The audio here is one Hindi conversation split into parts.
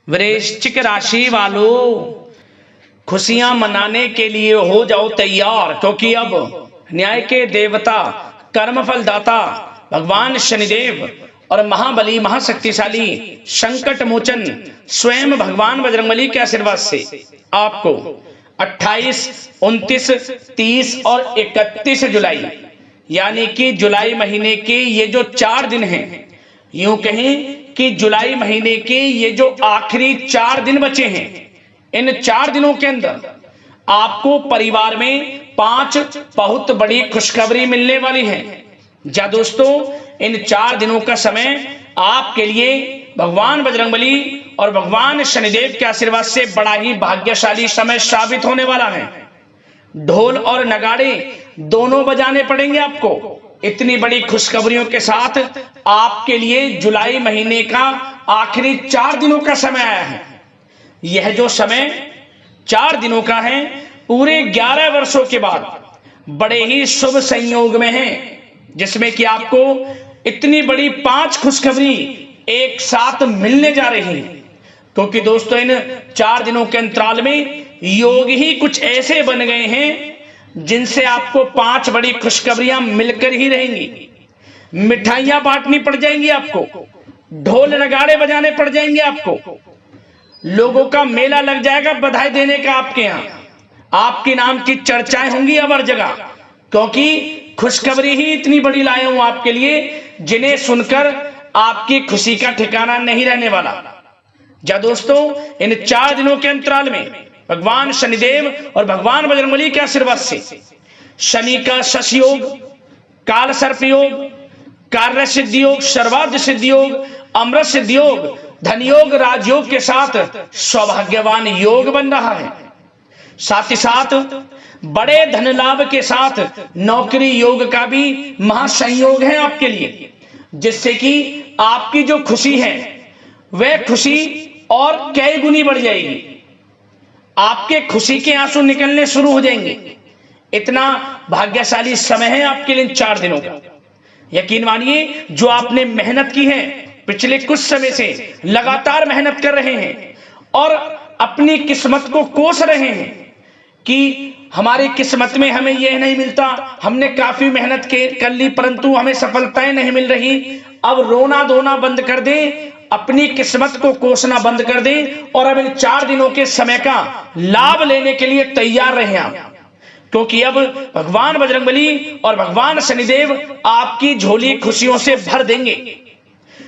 वृश्चिक राशि वालों, खुशियां मनाने के लिए हो जाओ तैयार, क्योंकि अब न्याय के देवता, कर्मफल दाता भगवान शनिदेव और महाबली महाशक्तिशाली संकट मोचन स्वयं भगवान बजरंगबली के आशीर्वाद से आपको 28, 29, 30 और 31 जुलाई यानी कि जुलाई महीने के ये जो 4 दिन हैं, यूं कहें कि जुलाई महीने के ये जो आखिरी 4 दिन बचे हैं, इन 4 दिनों के अंदर आपको परिवार में 5 बहुत बड़ी खुशखबरी मिलने वाली है। जा दोस्तों, इन 4 दिनों का समय आपके लिए भगवान बजरंगबली और भगवान शनिदेव के आशीर्वाद से बड़ा ही भाग्यशाली समय साबित होने वाला है। ढोल और नगाड़े दोनों बजाने पड़ेंगे आपको। इतनी बड़ी खुशखबरियों के साथ आपके लिए जुलाई महीने का आखिरी 4 दिनों का समय आया है। यह जो समय 4 दिनों का है, पूरे 11 वर्षों के बाद बड़े ही शुभ संयोग में है, जिसमें कि आपको इतनी बड़ी 5 खुशखबरी एक साथ मिलने जा रही है। क्योंकि दोस्तों, इन 4 दिनों के अंतराल में योग ही कुछ ऐसे बन गए हैं जिनसे आपको 5 बड़ी खुशखबरियां मिलकर ही रहेंगी। मिठाइयां बांटनी पड़ जाएंगी आपको, ढोल नगाड़े बजाने पड़ जाएंगे आपको, लोगों का मेला लग जाएगा बधाई देने का आपके यहां। आपके नाम की चर्चाएं होंगी अब हर जगह, क्योंकि खुशखबरी ही इतनी बड़ी लाया हूं आपके लिए, जिन्हें सुनकर आपकी खुशी का ठिकाना नहीं रहने वाला। जा दोस्तों, इन 4 दिनों के अंतराल में भगवान शनिदेव और भगवान बजरंगबली के आशीर्वाद से शनि का शश योग, काल सर्प योग, कार्य सिद्धि योग, सर्वार्थ सिद्धि योग, अमृत सिद्धि योग, धन योग, राजयोग के साथ सौभाग्यवान योग बन रहा है। साथ ही साथ बड़े धन लाभ के साथ नौकरी योग का भी महासंयोग है आपके लिए, जिससे कि आपकी जो खुशी है वह खुशी और कई गुनी बढ़ जाएगी। आपके खुशी के आंसू निकलने शुरू हो जाएंगे। इतना भाग्यशाली समय है आपके लिए इन 4 दिनों का। यकीन मानिए, जो आपने मेहनत की है पिछले कुछ समय से, लगातार मेहनत कर रहे हैं और अपनी किस्मत को कोस रहे हैं कि हमारी किस्मत में हमें यह नहीं मिलता, हमने काफी मेहनत कर ली परंतु हमें सफलताएं नहीं मिल रही। अब रोना धोना बंद कर दें, अपनी किस्मत को कोसना बंद कर दें और अब इन 4 दिनों के समय का लाभ लेने के लिए तैयार रहें आप, क्योंकि अब भगवान बजरंगबली और भगवान शनिदेव आपकी झोली खुशियों से भर देंगे।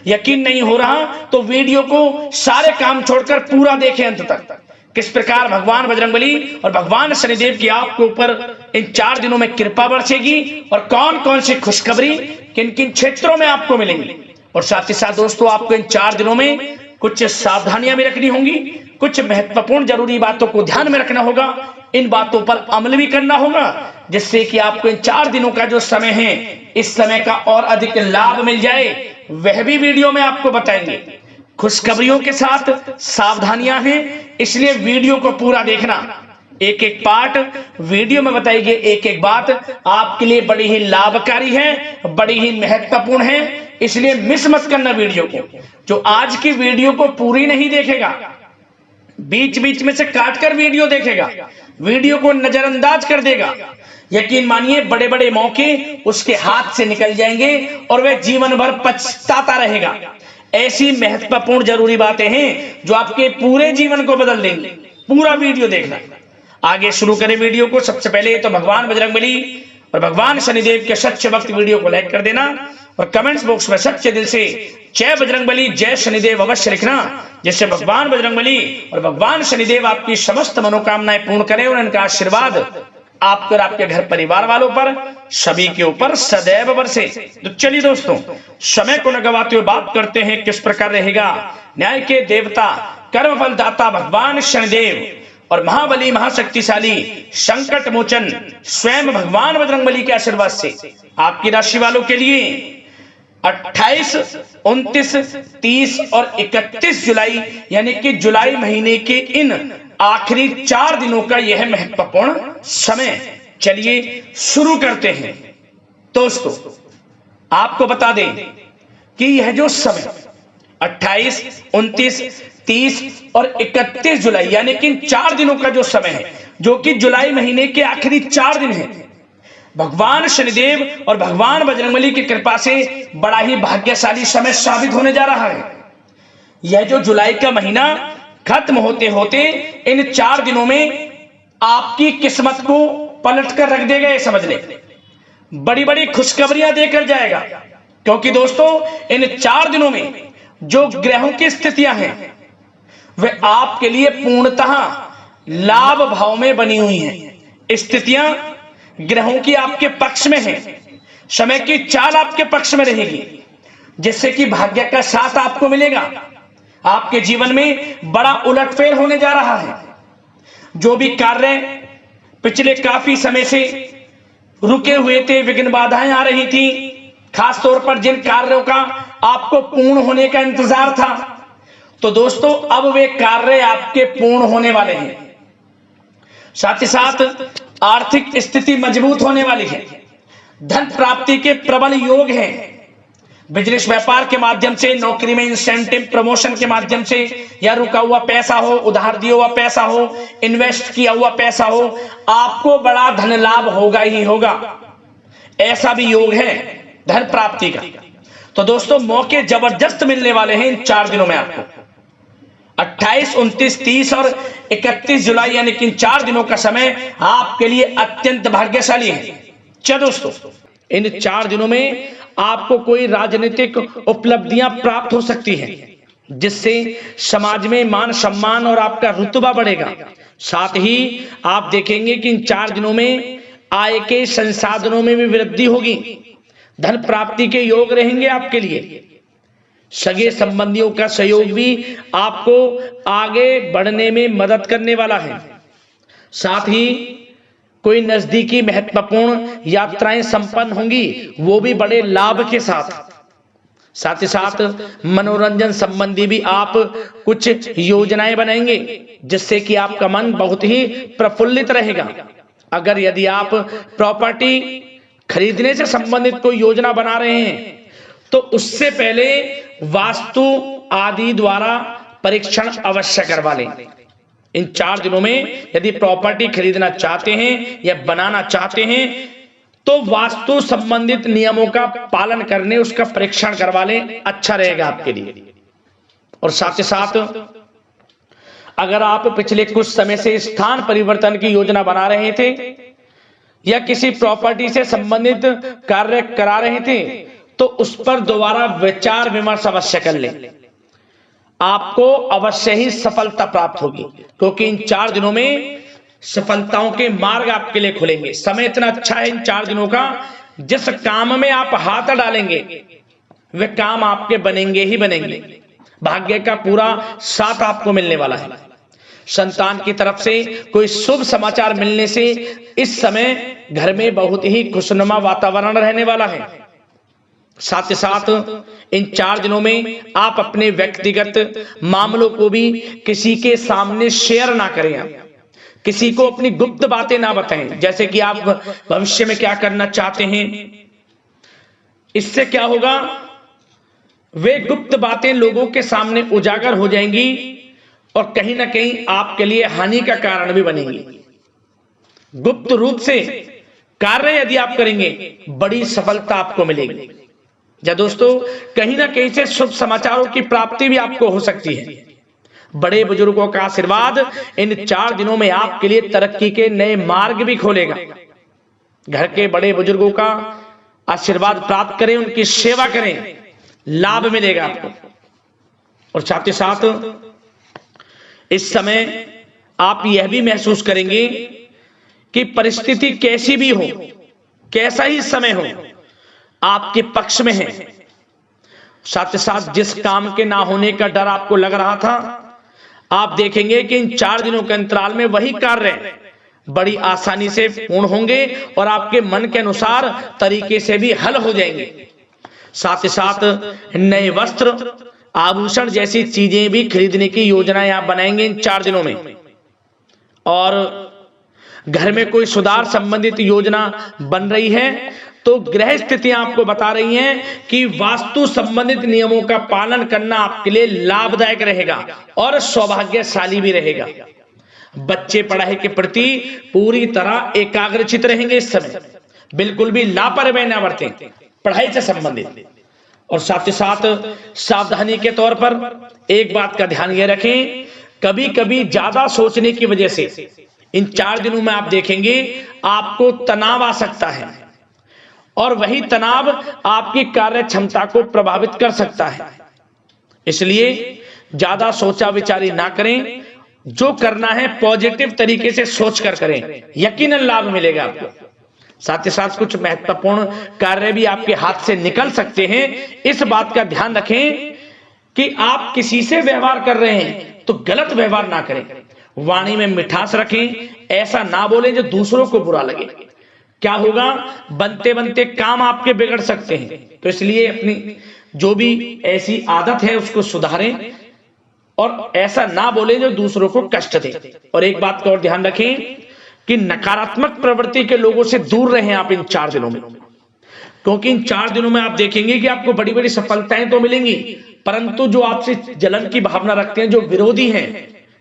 यकीन नहीं हो रहा तो वीडियो को सारे काम छोड़कर पूरा देखें अंत तक, किस प्रकार भगवान बजरंगबली और भगवान शनिदेव की आपके ऊपर इन 4 दिनों में कृपा बरसेगी और कौन कौन सी खुशखबरी किन किन क्षेत्रों में आपको मिलेंगी। और साथ ही साथ दोस्तों, आपको इन 4 दिनों में कुछ सावधानियां भी रखनी होंगी, कुछ महत्वपूर्ण जरूरी बातों को ध्यान में रखना होगा, इन बातों पर अमल भी करना होगा, जिससे कि आपको इन 4 दिनों का जो समय है, इस समय का और अधिक लाभ मिल जाए, वह भी वीडियो में आपको बताएंगे। खुशखबरियों के साथ सावधानियां हैं, इसलिए वीडियो को पूरा देखना। एक एक पार्ट वीडियो में बताई गई एक एक बात आपके लिए बड़ी ही लाभकारी है, बड़ी ही महत्वपूर्ण है, इसलिए मिस मत करना वीडियो को। जो आज की वीडियो को पूरी नहीं देखेगा, बीच बीच में से काटकर वीडियो देखेगा, वीडियो को नजरअंदाज कर देगा, यकीन मानिए बड़े बड़े मौके उसके हाथ से निकल जाएंगे और वह जीवन भर पछताता रहेगा। ऐसी महत्वपूर्ण जरूरी बातें हैं जो आपके पूरे जीवन को बदल देंगी। पूरा वीडियो देखना। आगे शुरू करें वीडियो को। सबसे पहले तो भगवान बजरंगबली और भगवान शनिदेव के सच्चे भक्त वीडियो को लाइक कर देना और कमेंट्स बॉक्स में सच्चे दिल से जय बजरंगबली जय शनिदेव अवश्य लिखना, जिससे भगवान बजरंगबली और भगवान शनिदेव आपकी समस्त मनोकामनाएं पूर्ण करें और इनका आशीर्वाद आपको और आपके घर परिवार वालों पर सभी के ऊपर सदैव बरसे। तो चलिए दोस्तों, समय को न गवाते हुए बात करते हैं किस प्रकार रहेगा न्याय के देवता, कर्मफल दाता भगवान शनिदेव और महाबली महाशक्तिशाली संकट मोचन स्वयं भगवान बजरंगबली के आशीर्वाद से आपकी राशि वालों के लिए 28, 29, 30 और 31 जुलाई यानी कि जुलाई महीने के इन आखिरी 4 दिनों का यह महत्वपूर्ण समय। चलिए शुरू करते हैं। दोस्तों, आपको बता दें कि यह जो समय 28, 29, 30 और 31 जुलाई, यानी कि 4 दिनों का जो समय है, जो कि जुलाई महीने के आखिरी 4 दिन है, भगवान शनिदेव और भगवान बजरंगबली की कृपा से बड़ा ही भाग्यशाली समय साबित होने जा रहा है। यह जो जुलाई का महीना खत्म होते होते इन 4 दिनों में आपकी किस्मत को पलट कर रख देगा, ये समझ ले। बड़ी बड़ी खुशखबरियां देकर जाएगा, क्योंकि दोस्तों इन 4 दिनों में जो ग्रहों की स्थितियां हैं वे आपके लिए पूर्णतः लाभ भाव में बनी हुई हैं। स्थितियां ग्रहों की आपके पक्ष में है, समय की चाल आपके पक्ष में रहेगी, जिससे कि भाग्य का साथ आपको मिलेगा। आपके जीवन में बड़ा उलटफेर होने जा रहा है। जो भी कार्य पिछले काफी समय से रुके हुए थे, विघ्न बाधाएं आ रही थी, खास तौर पर जिन कार्यों का आपको पूर्ण होने का इंतजार था, तो दोस्तों अब वे कार्य आपके पूर्ण होने वाले हैं। साथ ही साथ आर्थिक स्थिति मजबूत होने वाली है। धन प्राप्ति के प्रबल योग हैं। बिजनेस व्यापार के माध्यम से, नौकरी में इंसेंटिव प्रमोशन के माध्यम से, या रुका हुआ पैसा हो, उधार दिया हुआ पैसा हो, इन्वेस्ट किया हुआ पैसा हो, आपको बड़ा धन लाभ होगा ही होगा। ऐसा भी योग है धन प्राप्ति का। तो दोस्तों मौके जबरदस्त मिलने वाले हैं इन 4 दिनों में आपको। 28, 29, 30 और 31 जुलाई, यानी कि इन 4 दिनों का समय आपके लिए अत्यंत भाग्यशाली है। चलो दोस्तों, इन 4 दिनों में आपको कोई राजनीतिक उपलब्धियां प्राप्त हो सकती हैं, जिससे समाज में मान सम्मान और आपका रुतबा बढ़ेगा। साथ ही आप देखेंगे कि इन 4 दिनों में आय के संसाधनों में भी वृद्धि होगी। धन प्राप्ति के योग रहेंगे आपके लिए। सगे संबंधियों का सहयोग भी आपको आगे बढ़ने में मदद करने वाला है। साथ ही कोई नजदीकी महत्वपूर्ण यात्राएं संपन्न होंगी, वो भी बड़े लाभ के साथ। साथ ही साथ मनोरंजन संबंधी भी आप कुछ योजनाएं बनाएंगे, जिससे कि आपका मन बहुत ही प्रफुल्लित रहेगा। अगर यदि आप प्रॉपर्टी खरीदने से संबंधित कोई योजना बना रहे हैं, तो उससे पहले वास्तु आदि द्वारा परीक्षण अवश्य करवा लें। इन 4 दिनों में यदि प्रॉपर्टी खरीदना चाहते हैं या बनाना चाहते हैं, तो वास्तु संबंधित नियमों का पालन करने उसका परीक्षण करवा लें, अच्छा रहेगा आपके लिए। और साथ ही साथ अगर आप पिछले कुछ समय से स्थान परिवर्तन की योजना बना रहे थे या किसी प्रॉपर्टी से संबंधित कार्य करा रहे थे, तो उस पर दोबारा विचार विमर्श अवश्य कर लें। आपको अवश्य ही सफलता प्राप्त होगी, क्योंकि इन 4 दिनों में सफलताओं के मार्ग आपके लिए खुलेंगे। समय इतना अच्छा है इन 4 दिनों का, जिस काम में आप हाथ डालेंगे वे काम आपके बनेंगे ही बनेंगे। भाग्य का पूरा साथ आपको मिलने वाला है। संतान की तरफ से कोई शुभ समाचार मिलने से इस समय घर में बहुत ही खुशनुमा वातावरण रहने वाला है। साथ ही साथ इन 4 दिनों में आप अपने व्यक्तिगत मामलों को भी किसी के सामने शेयर ना करें। किसी को अपनी गुप्त बातें ना बताएं, जैसे कि आप भविष्य में क्या करना चाहते हैं। इससे क्या होगा, वे गुप्त बातें लोगों के सामने उजागर हो जाएंगी और कहीं ना कहीं आपके लिए हानि का कारण भी बनेंगी। गुप्त रूप से कार्य यदि आप करेंगे, बड़ी सफलता आपको मिलेगी। या दोस्तों, कहीं ना कहीं से शुभ समाचारों की प्राप्ति भी आपको हो सकती है। बड़े बुजुर्गों का आशीर्वाद इन 4 दिनों में आपके लिए तरक्की के नए मार्ग भी खोलेगा। घर के बड़े बुजुर्गों का आशीर्वाद प्राप्त करें, उनकी सेवा करें, लाभ मिलेगा आपको। और साथ ही साथ इस समय आप यह भी महसूस करेंगे कि परिस्थिति कैसी भी हो, कैसा ही समय हो, आपके पक्ष में है। साथ ही साथ जिस काम के ना होने का डर आपको लग रहा था, आप देखेंगे कि इन 4 दिनों के अंतराल में वही कार्य बड़ी आसानी से पूर्ण होंगे और आपके मन के अनुसार तरीके से भी हल हो जाएंगे। साथ ही साथ नए वस्त्र, आभूषण जैसी चीजें भी खरीदने की योजनाएं आप बनाएंगे इन 4 दिनों में। और घर में कोई सुधार संबंधित योजना बन रही है, तो तो ग्रह स्थितियां आपको बता रही हैं कि वास्तु संबंधित नियमों का पालन करना आपके लिए लाभदायक रहेगा और सौभाग्यशाली भी रहेगा। बच्चे पढ़ाई के प्रति पूरी तरह एकाग्रचित रहेंगे इस समय, बिल्कुल भी लापरवाही ना बरतें पढ़ाई से संबंधित। और साथ ही साथ सावधानी के तौर पर एक बात का ध्यान ये रखें, कभी कभी ज्यादा सोचने की वजह से इन 4 दिनों में आप देखेंगे आपको तनाव आ सकता है और वही तनाव आपकी कार्य क्षमता को प्रभावित कर सकता है। इसलिए ज्यादा सोचा विचारी ना करें, जो करना है पॉजिटिव तरीके से सोचकर करें, यकीनन लाभ मिलेगा आपको। साथ ही साथ कुछ महत्वपूर्ण कार्य भी आपके हाथ से निकल सकते हैं। इस बात का ध्यान रखें कि आप किसी से व्यवहार कर रहे हैं तो गलत व्यवहार ना करें, वाणी में मिठास रखें, ऐसा ना बोलें जो दूसरों को बुरा लगे। क्या होगा, बनते बनते काम आपके बिगड़ सकते हैं। तो इसलिए अपनी जो भी ऐसी आदत है उसको सुधारें और ऐसा ना बोले जो दूसरों को कष्ट दे। और एक बात का और ध्यान रखें कि नकारात्मक प्रवृत्ति के लोगों से दूर रहें आप इन 4 दिनों में, क्योंकि इन 4 दिनों में आप देखेंगे कि आपको बड़ी बड़ी सफलताएं तो मिलेंगी, परंतु जो आपसे जलन की भावना रखते हैं, जो विरोधी हैं,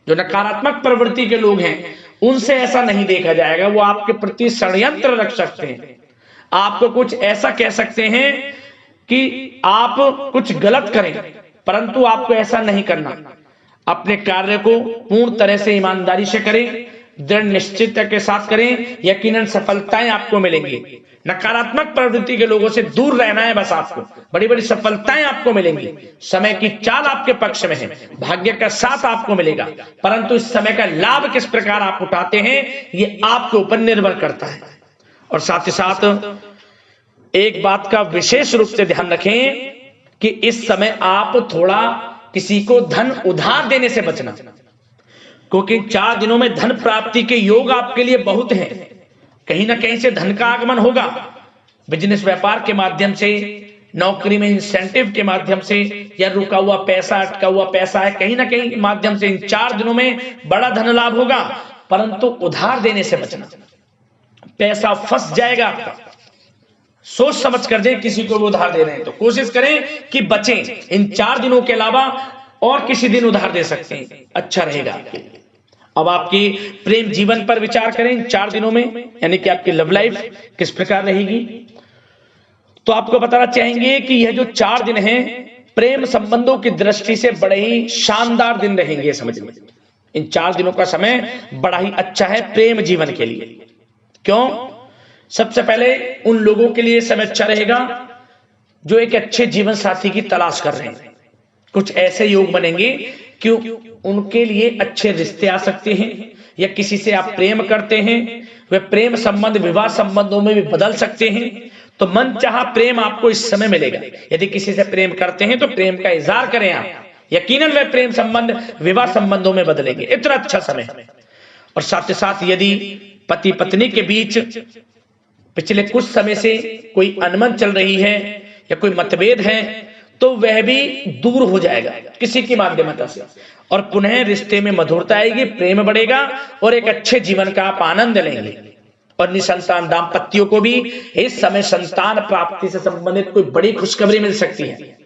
जो नकारात्मक प्रवृत्ति के लोग हैं, उनसे ऐसा नहीं देखा जाएगा। वो आपके प्रति षड्यंत्र रख सकते हैं, आपको कुछ ऐसा कह सकते हैं कि आप कुछ गलत करें, परंतु आपको ऐसा नहीं करना। अपने कार्य को पूर्ण तरह से ईमानदारी से करें, दृढ़ निश्चितता के साथ करें, यकीनन सफलताएं आपको मिलेंगी। नकारात्मक प्रवृत्ति के लोगों से दूर रहना है बस आपको, बड़ी बड़ी सफलताएं आपको मिलेंगी। समय की चाल आपके पक्ष में है, भाग्य का साथ आपको मिलेगा, परंतु इस समय का लाभ किस प्रकार आप उठाते हैं ये आपके ऊपर निर्भर करता है। और साथ ही साथ एक बात का विशेष रूप से ध्यान रखें कि इस समय आप थोड़ा किसी को धन उधार देने से बचना, क्योंकि 4 दिनों में धन प्राप्ति के योग आपके लिए बहुत हैं। कहीं ना कहीं से धन का आगमन होगा, बिजनेस व्यापार के माध्यम से, नौकरी में इंसेंटिव के माध्यम से, या रुका हुआ पैसा, अटका हुआ पैसा है, कहीं ना कहीं माध्यम से इन 4 दिनों में बड़ा धन लाभ होगा, परंतु उधार देने से बचना। पैसा फंस जाएगा आपका, सोच समझ कर दे। किसी को भी उधार दे रहे हैं तो कोशिश करें कि बचें। इन 4 दिनों के अलावा और किसी दिन उधार दे सकते हैं, अच्छा रहेगा आपके लिए। अब आपकी प्रेम जीवन पर विचार करें इन 4 दिनों में, यानी कि आपकी लव लाइफ किस प्रकार रहेगी। तो आपको बताना चाहेंगे कि यह जो 4 दिन हैं प्रेम संबंधों की दृष्टि से बड़े ही शानदार दिन रहेंगे। समझ लीजिए इन 4 दिनों का समय बड़ा ही अच्छा है प्रेम जीवन के लिए। क्यों? सबसे पहले उन लोगों के लिए समय अच्छा रहेगा जो एक अच्छे जीवन साथी की तलाश कर रहे हैं। कुछ ऐसे योग बनेंगे कि उनके लिए अच्छे रिश्ते आ सकते हैं, या किसी से आप प्रेम करते हैं, वे प्रेम संबंध विवाह संबंधों में भी बदल सकते हैं। तो मन चाहा प्रेम आपको इस समय मिलेगा। यदि किसी से प्रेम करते हैं तो प्रेम का इजहार करें आप, यकीनन वे प्रेम संबंध विवाह संबंधों में बदलेंगे। इतना अच्छा समय है। और साथ ही साथ यदि पति पत्नी के बीच पिछले कुछ समय से कोई अनबन चल रही है या कोई मतभेद है तो वह भी दूर हो जाएगा किसी की माध्यमता से, और पुनः रिश्ते में मधुरता आएगी, प्रेम बढ़ेगा और एक अच्छे जीवन का आप आनंद लेंगे। और निसंतान दाम्पत्यों को भी इस समय संतान प्राप्ति से संबंधित कोई बड़ी खुशखबरी मिल सकती है।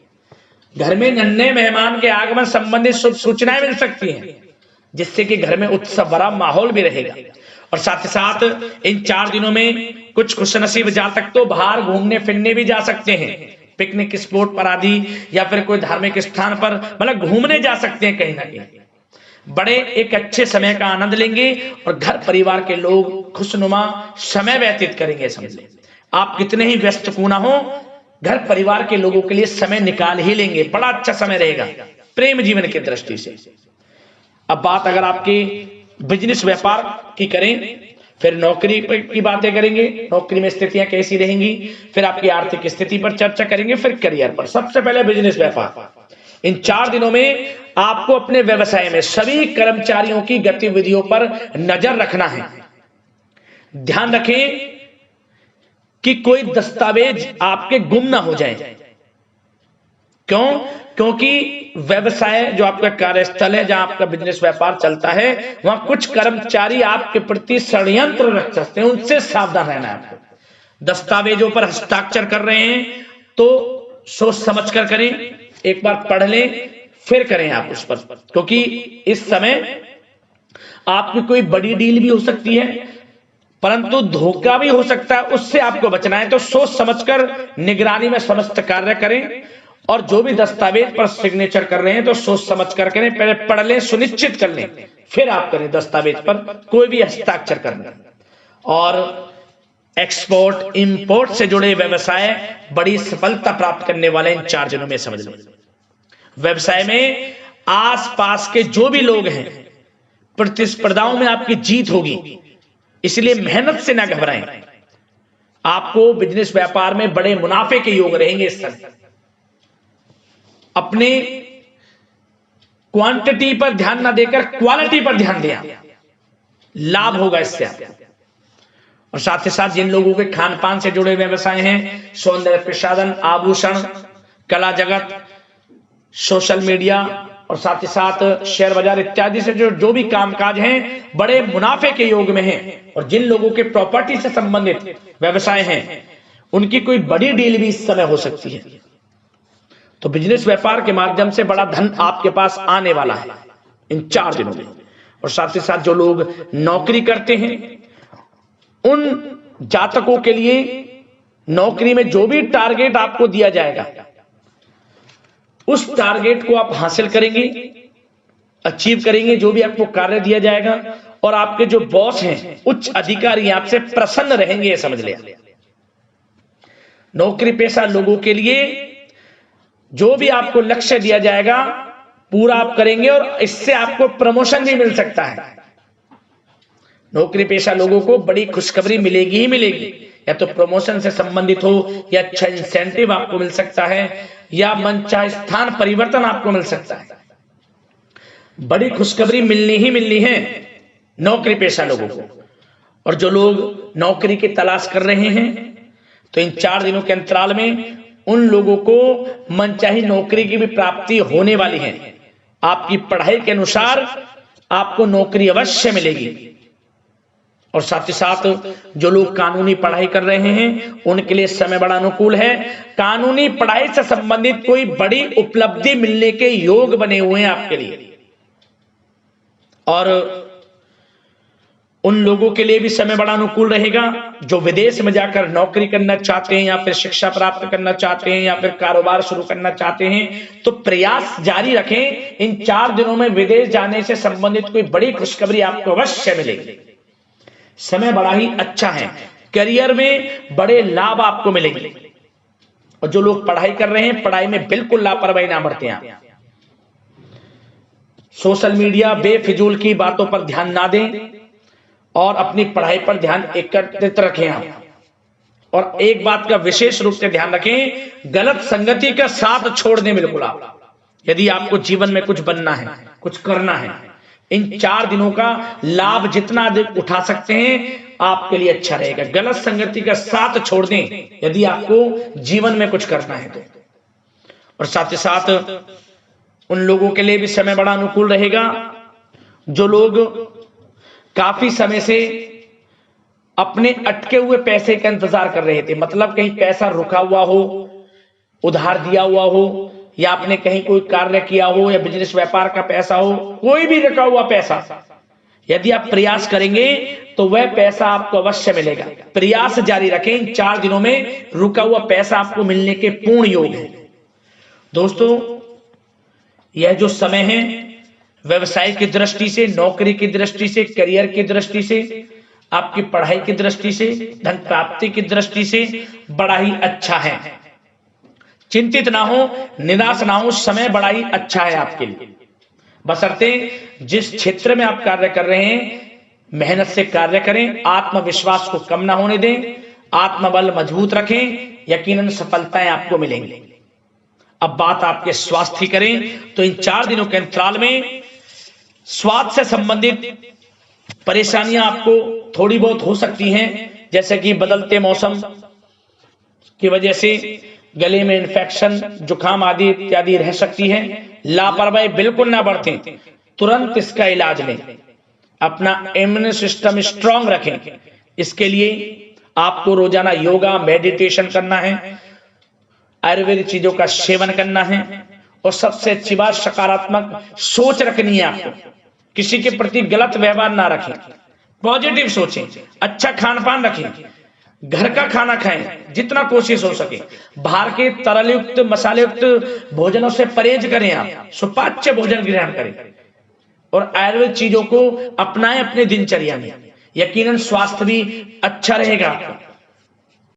घर में नन्हे मेहमान के आगमन संबंधित शुभ सूचनाएं मिल सकती हैं, जिससे कि घर में उत्सव भरा माहौल भी रहेगा। और साथ ही साथ इन 4 दिनों में कुछ खुशनसीब जातक तो बाहर घूमने फिरने भी जा सकते हैं, पिकनिक स्पॉट पर आदि, या फिर कोई धार्मिक स्थान पर मतलब घूमने जा सकते हैं। कहीं ना कहीं बड़े एक अच्छे समय का आनंद लेंगे और घर परिवार के लोग खुशनुमा समय व्यतीत करेंगे। समझिए आप कितने ही व्यस्त क्यों ना हो, घर परिवार के लोगों के लिए समय निकाल ही लेंगे। बड़ा अच्छा समय रहेगा प्रेम जीवन की दृष्टि से। अब बात अगर आपकी बिजनेस व्यापार की करें, फिर नौकरी की बातें करेंगे, नौकरी में स्थितियां कैसी रहेंगी, फिर आपकी आर्थिक स्थिति पर चर्चा करेंगे, फिर करियर पर। सबसे पहले बिजनेस व्यापार। इन 4 दिनों में आपको अपने व्यवसाय में सभी कर्मचारियों की गतिविधियों पर नजर रखना है। ध्यान रखें कि कोई दस्तावेज आपके गुम ना हो जाए। क्यों? क्योंकि व्यवसाय जो आपका कार्यस्थल है, जहां आपका बिजनेस व्यापार चलता है, वहां कुछ कर्मचारी आपके प्रति षड्यंत्र रख सकते हैं, उनसे सावधान रहना है आपको। दस्तावेजों पर हस्ताक्षर कर रहे हैं तो सोच समझ कर करें, एक बार पढ़ लें फिर करें आप उस पर, क्योंकि इस समय आपकी कोई बड़ी डील भी हो सकती है परंतु धोखा भी हो सकता है, उससे आपको बचना है। तो सोच समझकर निगरानी में समस्त कार्य करें और जो भी दस्तावेज पर सिग्नेचर कर रहे हैं तो सोच समझ कर करें, पहले पढ़ लें, सुनिश्चित कर लें, फिर आप करें दस्तावेज पर कोई भी हस्ताक्षर करना। और एक्सपोर्ट इंपोर्ट से जुड़े व्यवसाय बड़ी सफलता प्राप्त करने वाले इन 4 दिनों में समझ लो। व्यवसाय में आसपास के जो भी लोग हैं प्रतिस्पर्धाओं में आपकी जीत होगी, इसलिए मेहनत से ना घबराएं। आपको बिजनेस व्यापार में बड़े मुनाफे के योग रहेंगे इस समय। अपने क्वांटिटी पर ध्यान ना देकर क्वालिटी पर ध्यान दें, लाभ होगा इससे आपको। और साथ ही साथ जिन लोगों के खान पान से जुड़े व्यवसाय हैं, सौंदर्य प्रसाधन, आभूषण, कला जगत, सोशल मीडिया और साथ ही साथ शेयर बाजार इत्यादि से जो भी कामकाज हैं बड़े मुनाफे के योग में हैं। और जिन लोगों के प्रॉपर्टी से संबंधित व्यवसाय हैं उनकी कोई बड़ी डील भी इस समय हो सकती है। तो बिजनेस व्यापार के माध्यम से बड़ा धन आपके पास आने वाला है इन 4 दिनों में। और साथ ही साथ जो लोग नौकरी करते हैं उन जातकों के लिए नौकरी में जो भी टारगेट आपको दिया जाएगा उस टारगेट को आप हासिल करेंगे, अचीव करेंगे, जो भी आपको कार्य दिया जाएगा। और आपके जो बॉस हैं, उच्च अधिकारी आपसे प्रसन्न रहेंगे, ये समझ लिया। नौकरी पेशा लोगों के लिए जो भी आपको लक्ष्य दिया जाएगा पूरा आप करेंगे और इससे आपको प्रमोशन भी मिल सकता है। नौकरी पेशा लोगों को बड़ी खुशखबरी मिलेगी ही मिलेगी, या तो प्रमोशन से संबंधित हो या अच्छा इंसेंटिव आपको मिल सकता है या मनचाहे स्थान परिवर्तन आपको मिल सकता है। बड़ी खुशखबरी मिलनी ही मिलनी है नौकरी पेशा लोगों को। और जो लोग नौकरी की तलाश कर रहे हैं तो इन 4 दिनों के अंतराल में उन लोगों को मनचाही नौकरी की भी प्राप्ति होने वाली है। आपकी पढ़ाई के अनुसार आपको नौकरी अवश्य मिलेगी। और साथ ही साथ जो लोग कानूनी पढ़ाई कर रहे हैं उनके लिए समय बड़ा अनुकूल है। कानूनी पढ़ाई से संबंधित कोई बड़ी उपलब्धि मिलने के योग बने हुए हैं आपके लिए। और उन लोगों के लिए भी समय बड़ा अनुकूल रहेगा जो विदेश में जाकर नौकरी करना चाहते हैं या फिर शिक्षा प्राप्त करना चाहते हैं या फिर कारोबार शुरू करना चाहते हैं, तो प्रयास जारी रखें। इन 4 दिनों में विदेश जाने से संबंधित कोई बड़ी खुशखबरी आपको अवश्य मिलेगी। समय बड़ा ही अच्छा है, करियर में बड़े लाभ आपको मिलेंगे। और जो लोग पढ़ाई कर रहे हैं पढ़ाई में बिल्कुल लापरवाही ना बरतें आप। सोशल मीडिया बेफिजूल की बातों पर ध्यान ना दें और अपनी पढ़ाई पर ध्यान एकत्रित रखें आप। और एक बात का विशेष रूप से ध्यान रखें, गलत संगति का साथ छोड़ दें बिल्कुल आप। यदि आपको जीवन में कुछ बनना है, कुछ करना है, इन 4 दिनों का लाभ जितना अधिक उठा सकते हैं आपके लिए अच्छा रहेगा। गलत संगति का साथ छोड़ दें यदि आपको जीवन में कुछ करना है तो। और साथ ही साथ उन लोगों के लिए भी समय बड़ा अनुकूल रहेगा जो लोग काफी समय से अपने अटके हुए पैसे का इंतजार कर रहे थे। मतलब कहीं पैसा रुका हुआ हो, उधार दिया हुआ हो, या आपने कहीं कोई कार्य किया हो, या बिजनेस व्यापार का पैसा हो, कोई भी रखा हुआ पैसा, यदि आप प्रयास करेंगे तो वह पैसा आपको अवश्य मिलेगा। प्रयास जारी रखें, इन 4 दिनों में रुका हुआ पैसा आपको मिलने के पूर्ण योग है। दोस्तों, यह जो समय है व्यवसाय की दृष्टि से, नौकरी की दृष्टि से, करियर की दृष्टि से, आपकी पढ़ाई की दृष्टि से, धन प्राप्ति की दृष्टि से बड़ा ही अच्छा है। चिंतित ना हो, निराश ना हो, समय बड़ा ही अच्छा है आपके लिए। बशर्ते जिस क्षेत्र में आप कार्य कर रहे हैं मेहनत से कार्य करें, आत्मविश्वास को कम ना होने दें, आत्मबल मजबूत रखें, यकीनन सफलताएं आपको मिलेंगी। अब बात आपके स्वास्थ्य की करें तो इन 4 दिनों के अंतराल में स्वास्थ्य से संबंधित परेशानियां आपको थोड़ी बहुत हो सकती हैं, जैसे कि बदलते मौसम की वजह से गले में इन्फेक्शन, जुकाम आदि इत्यादि रह सकती है। लापरवाही बिल्कुल ना बरतें, तुरंत इसका इलाज लें, अपना इम्यून सिस्टम स्ट्रांग रखें। इसके लिए आपको रोजाना योगा मेडिटेशन करना है, आयुर्वेदिक चीजों का सेवन करना है, और सबसे अच्छी बात सकारात्मक सोच रखनी है। आपको किसी के प्रति गलत व्यवहार ना रखें, पॉजिटिव सोचें, अच्छा खान पान रखें, घर का खाना खाएं जितना कोशिश हो सके, बाहर के तरल युक्त मसाले युक्त भोजनों से परहेज करें, आप सुपाच्य भोजन ग्रहण करें और आयुर्वेद चीजों को अपनाएं अपने दिनचर्या में। यकीनन स्वास्थ्य भी अच्छा रहेगा।